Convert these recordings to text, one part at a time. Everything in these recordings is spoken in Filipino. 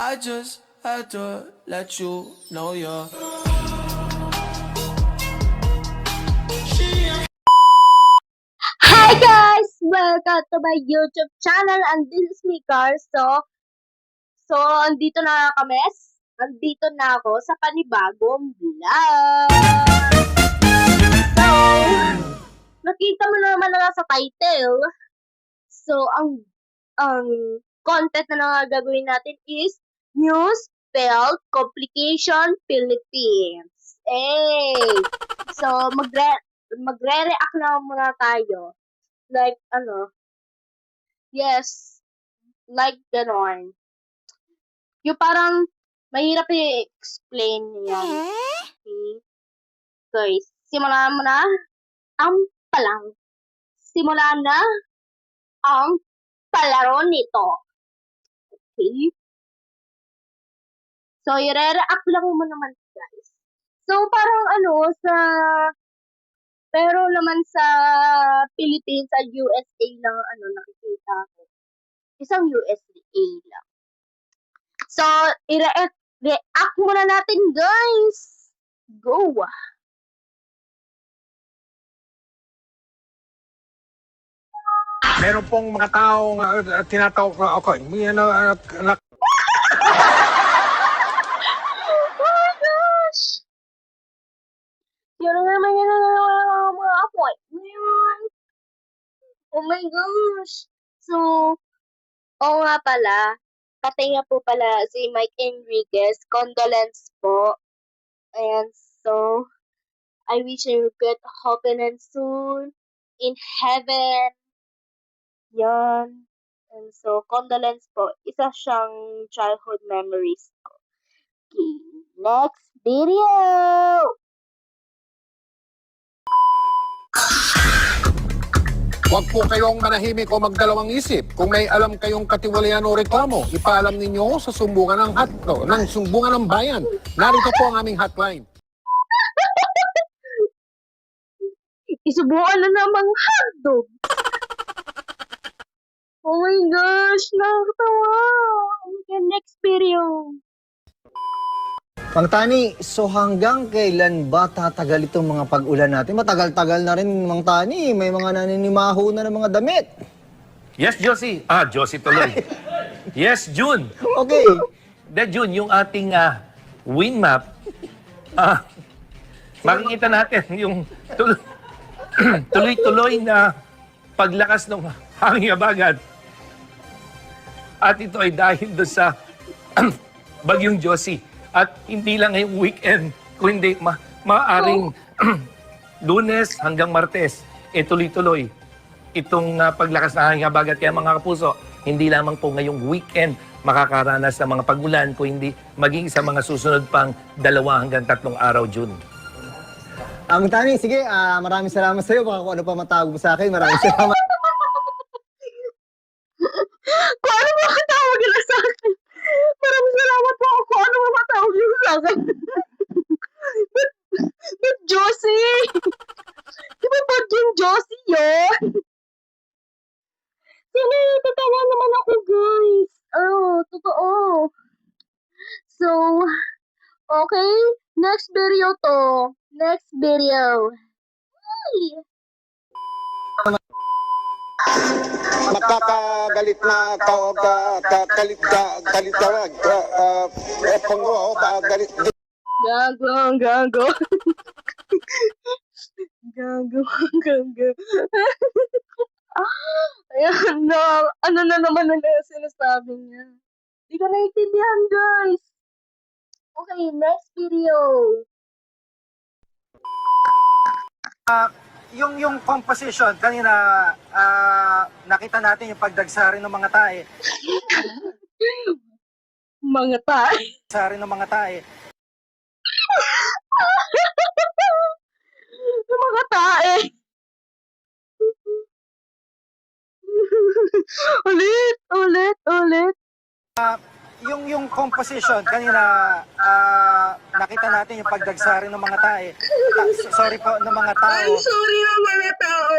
I just had to let you know you're. Hi guys! Welcome to my YouTube channel and this is me, Car. So, andito na kami. Andito na ako sa panibagong vlog. So, nakita mo naman na sa title. So, ang content na gagawin natin is News Spelled Complication Philippines. So, magre-react na muna tayo. Like, yes, like ganon. Yung parang mahirap i-explain yan. Okay? Guys, simulan mo na ang palang. Simulan na ang palaro nito. Okay? So, i-react lang mo naman, guys. So, parang pero naman sa Philippines, sa USA lang, nakikita ko. Isang USA lang. So, i-react muna natin, guys. Go! Meron pong mga taong tinatawag na okay. Oh my gosh! Yun naman yun ang mga appointment. Oh my gosh! So, oo nga pala. Patay nga po pala si Mike Enriquez. Condolence po. And so, I wish you good happiness soon in heaven. Yan. And so, condolence po. Isa siyang childhood memories ko. Okay, next video! Huwag po kayong manahimik o magdalawang isip. Kung may alam kayong katiwalian o reklamo, ipaalam ninyo sa sumbungan ng sumbungan ng bayan. Narito po ang aming hotline. Isubuan na namang hotdog. Oh my gosh, nakakatawa. Okay, next video. Mang Tani, so hanggang kailan ba tatagal itong mga pag-ulan natin? Matagal-tagal na rin, Mang Tani. May mga naninimaho na ng mga damit. Yes, Josie. Josie tuloy. Yes, June. Okay. June, yung ating wind map, makikita natin yung tuloy-tuloy na paglakas ng hangin habagat. At ito ay dahil doon sa bagyong Josie. At hindi lang ngayong weekend, kundi maaring Lunes hanggang Martes, tuloy-tuloy itong paglakas ng hangin habagat. Kaya mga kapuso, hindi lamang po ngayong weekend makakaranas ng mga pag-ulan, kundi maging sa mga susunod pang 2 hanggang 3 araw, June. Mang Tani, sige, maraming salamat sa iyo. Baka kung ano pa matawag mo sa akin, maraming salamat. Kung ano mo matawag nila sa akin. Maraming salamat po kung ano mo matawag nila sa akin. But Josie! Di ba ba't yung Josie yun? Sino tatawa naman ako, guys? Totoo. So, okay. Next video to. Next video. Ay! Nakakagalit na galit tawag. Pango, galit. Gago. Gago. Ayan na. Ano na naman ang sinasabi niya? Hindi ko naiintindihan, guys. Okay, next video. Yung composition kanina nakita natin yung pagdagsari ng mga tae. Mga tayo. Sari ng mga tae. Mga tae. Ulit. Yung composition kanina nakita natin yung pagdagsari ng mga tae. Sorry po ng mga tao. I'm sorry ng mga tao.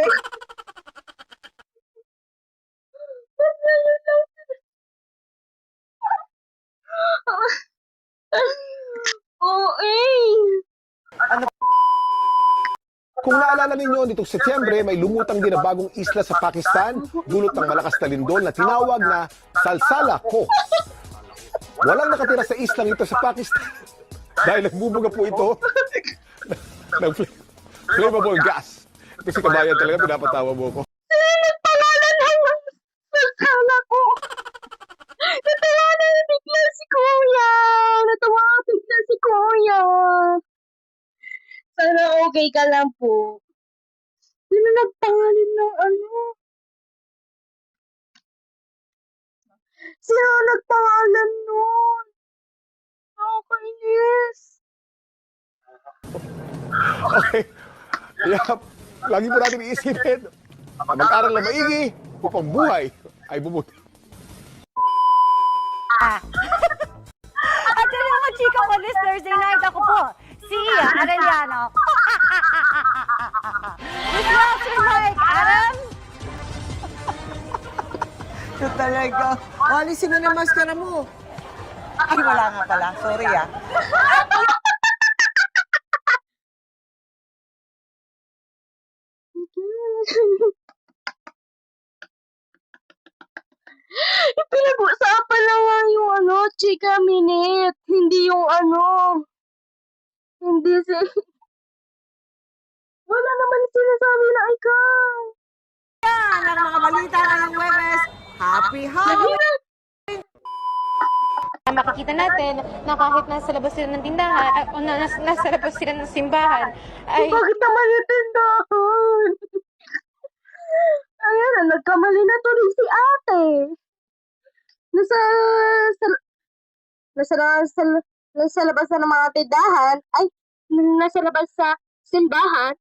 Kung naalala ninyo, nitong Setyembre, may lumutang din na bagong isla sa Pakistan, dulot ng malakas na lindol na tinawag na Salsala Coast. Walang nakatira sa islang ito sa Pakistan dahil nagbubuga po ito ng flammable gas. Ito si Kabayan talaga, pinapatawa mo ko. Nagpangalan ng sasala ko. Natawa na bigla si Kuya. Natawa bigla si Kuya. Sana okay ka lang po. Sino nagpangalan ng ano? Sino nagpangalan nun? Nakakainis. Okay. Kaya, lagi po natin iisipin, mag-aral na maigi, upang buhay ay bumuti. At yun yung mga chika ko this Thursday night. Ako po, si Arellano. This was your Mike Adams. Ito talaga. Alisin mo na maskara mo. Ay, wala nga pala. Sorry ah. Pinag-usapan na nga yung ano, chika minute. Hindi yung ano. Hindi si... Wala naman sinasabi na ikaw. Yan ang mga balita ngayong Webes. Happy Halloween! Makikita natin na kahit nasa labas sila ng tindahan, o nasa labas sila ng simbahan, ay Bakit naman yung tindahan? Ayan na, nagkamali na tuloy si ate. Nasa, nasa, nasa, nasa labas na ng mga tindahan, ay, nasa labas sa simbahan.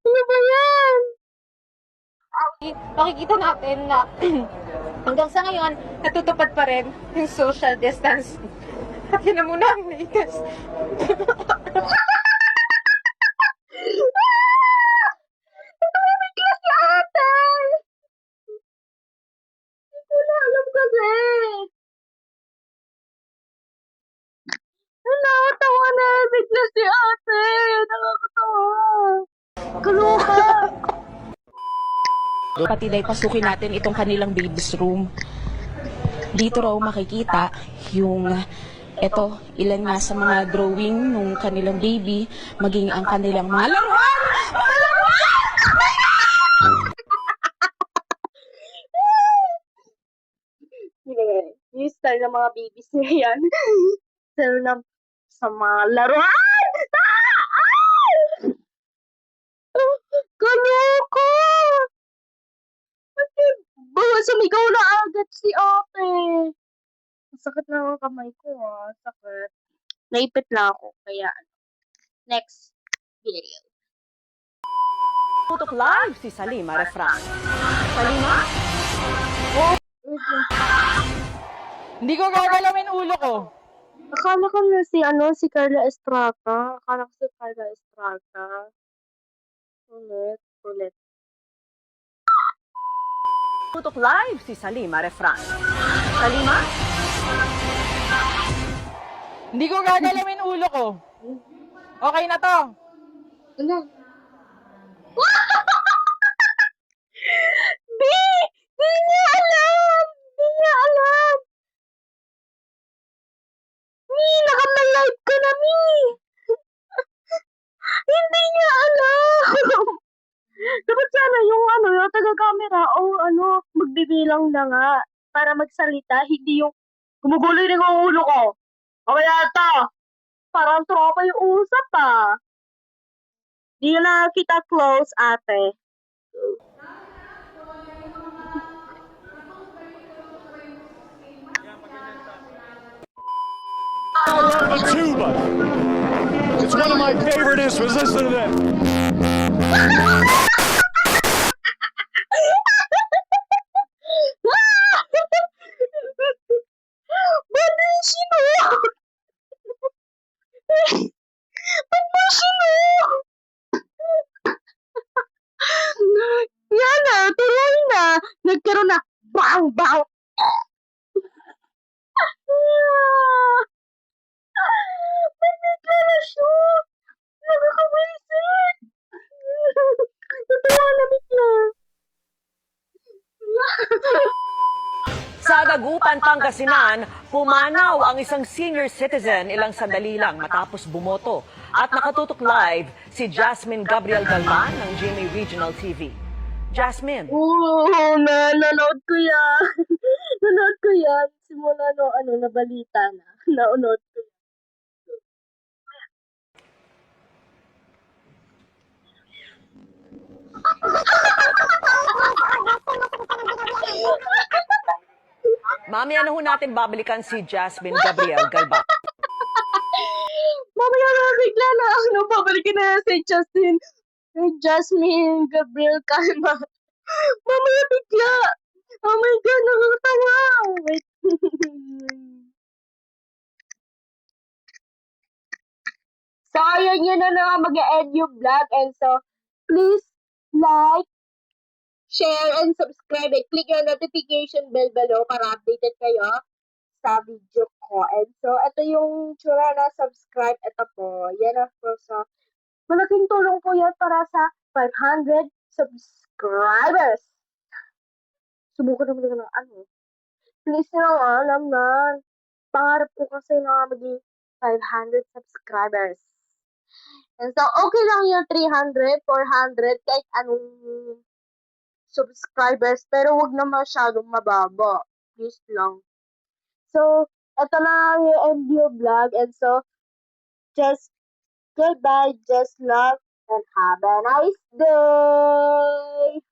Ano ba yan? makikita natin na hanggang sa ngayon, natutupad pa rin yung social distance. At yun na muna ang latest. Tumimik na si ate! Hindi ko na alam kasi. Nakakatawa na bigla si ate. Nakakatawa. Kaloka. Pati dahil pasukin natin itong kanilang baby's room. Dito raw makikita yung ilan nga sa mga drawing nung kanilang baby, maging ang kanilang mga laruan. Yung style ng mga babies na yan. Style ng sa mga laruan! Kaloka! Sumigaw na agad si ate. Sakit na ang kamay ko sakit. Naipit na ako, kaya next video. Tutok live si Salima Refran. Salima? Hindi ko gagalawin ulo ko. Akala ko na si Carla Estrada. Akala ko si Carla Estrada. Ulit. Tutok live si Salima Refran. Salima? Hindi ko gagalawin ulo ko. Okay na to. Ano? Di niya alam! Nakama-live ko na, Mi! Hindi niya alam! Dapat sana yung yung taga-camera magbibilang na nga para magsalita, hindi yung gumugulo rin ang ulo ko. Mamaya ito! Parang tropa yung usap Di na kita close, ate. Tuba. It's one of my favorite instruments. Listen to that. Ba't mo sinuot? Ba't mo sinuot? Yan na, tuloy na. Nagkaroon na. Bang! Ba't may deklarasyon? Nakakawisit. Dagupan, Pangasinan, pumanaw ang isang senior citizen ilang sandali lang matapos bumoto. At nakatutok live si Jasmine Gabriel Galvan ng GMA Regional TV. Jasmine. Oo, nanonood ko yan. Nanonood ko yan. Simula nabalita na. Nanonood ko yan. Mamaya na ho natin babalikan si Jasmine Gabriel Galvan. Mamaya na bigla na babalikin na si Jasmine Gabriel Calma. Mamaya bigla. Oh my God, nakakatawa. Wait. So, ayun yun na nga mag-end yung vlog. And so, please like, share, and subscribe. And click yung notification bell below para updated kayo sa video ko. And so, ito yung tsura na subscribe. Ito po. Yan na po sa malaking tulong po yan para sa 500 subscribers. Subukan naman ng Please naman. Pangarap ko kasi na maging 500 subscribers. And so, okay lang yung 300, 400, kahit anong subscribers. Pero wag na masyadong mababa. Please lang. So, ito na yung MDO vlog. And so, just goodbye, just love, and have a nice day!